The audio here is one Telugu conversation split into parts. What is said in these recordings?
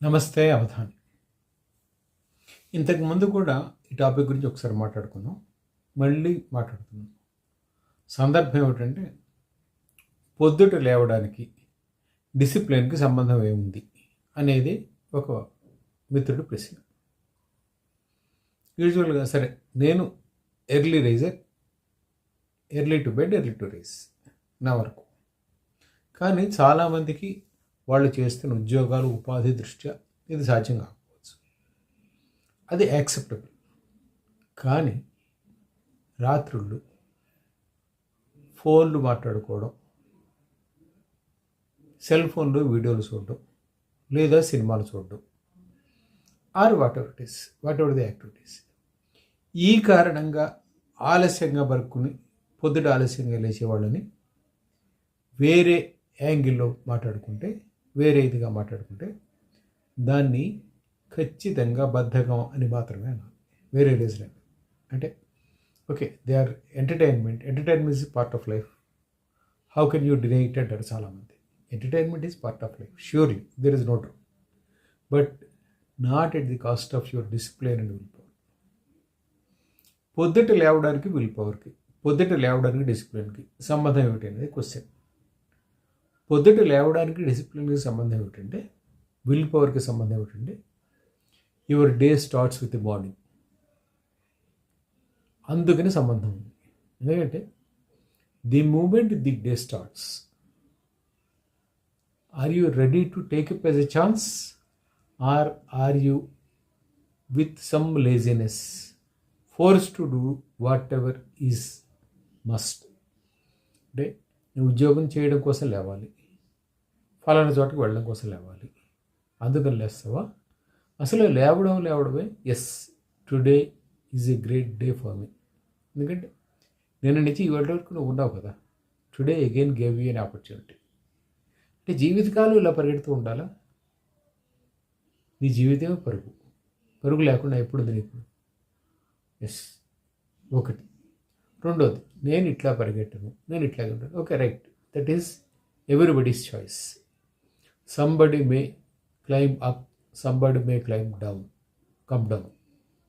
నమస్తే అవధాని. ఇంతకు ముందు కూడా ఈ టాపిక్ గురించి ఒకసారి మాట్లాడుకున్నాం, మళ్ళీ మాట్లాడుతున్నాం. సందర్భం ఏమిటంటే, పొద్దుట లేవడానికి డిసిప్లిన్కి సంబంధం ఏముంది అనేది ఒక మిత్రుడు ప్రశ్న. యూజువల్గా సరే, నేను early riser, early to bed, early to rise నా వరకు. కానీ చాలామందికి వాళ్ళు చేస్తున్న ఉద్యోగాలు, ఉపాధి దృష్ట్యా ఇది సాధ్యం కాకపోవచ్చు, అది యాక్సెప్టబుల్. కానీ రాత్రుళ్ళు ఫోన్లు మాట్లాడుకోవడం, సెల్ ఫోన్లో వీడియోలు చూడడం, లేదా సినిమాలు చూడడం, or whatever the activities, ఈ కారణంగా ఆలస్యంగా పరుక్కుని పొద్దుట ఆలస్యంగా లేచేవాళ్ళని వేరే యాంగిల్లో మాట్లాడుకుంటే, వేరే ఇదిగా మాట్లాడుకుంటే దాన్ని ఖచ్చితంగా బద్ధకం అని మాత్రమే అనాలి, వేరే రీజన్. అంటే okay, they are entertainment is part of life, how can you deny it అంటారు చాలామంది. Entertainment is part of life, surely there is no doubt, but not at the cost of your discipline and will power. పొద్దుట లేవడానికి విల్ పవర్కి, పొద్దుట లేవడానికి డిసిప్లిన్కి సంబంధం ఏమిటి అనేది క్వశ్చన్. పొద్దుట లేవడానికి డిసిప్లిన్కి సంబంధం ఏమిటంటే, విల్ పవర్కి సంబంధం ఏమిటంటే, your day starts with the morning, అందుకని సంబంధం ఉంది. ఎందుకంటే the moment the day starts, are you ready to take up as a chance, are you with some laziness force to do whatever is must. అంటే నువ్వు ఉద్యోగం చేయడం కోసం లేవాలి, ఫలానా చోటకి వెళ్ళడం కోసం లేవాలి, అందుకని లేస్తావా? అసలు లేవడమే yes, today is a great day for me. ఎందుకంటే నిన్న నుంచి ఇవాళ వరకు నువ్వు ఉన్నావు కదా, today again gave you an opportunity. అంటే జీవితకాలం ఇలా పరిగెడుతూ ఉండాలా? నీ జీవితమే పరుగు లేకుండా ఎప్పుడు ఉంది నీకు? ఎస్, ఒకటి. రెండోది, నేను ఇట్లా పరిగెట్టను, నేను ఇట్లాగే ఉంటాను. Okay, right, that is everybody's choice. Somebody may climb up, somebody may climb down, come down.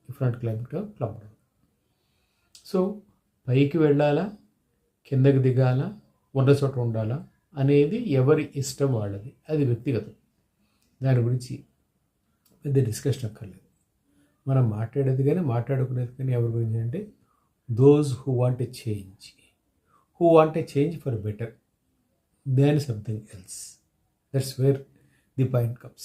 If not climb down, climb down. So పైకి వెళ్ళాలా, కిందకి దిగాలా, ఉన్న చోట ఉండాలా అనేది ఎవరి ఇష్టం వాళ్ళది, అది వ్యక్తిగతం. దాని గురించి పెద్ద డిస్కషన్ అక్కర్లేదు. మనం మాట్లాడేది కానీ మాట్లాడుకునేది కానీ ఎవరి గురించి అంటే, those who want a change for better than something else. That's where the point comes.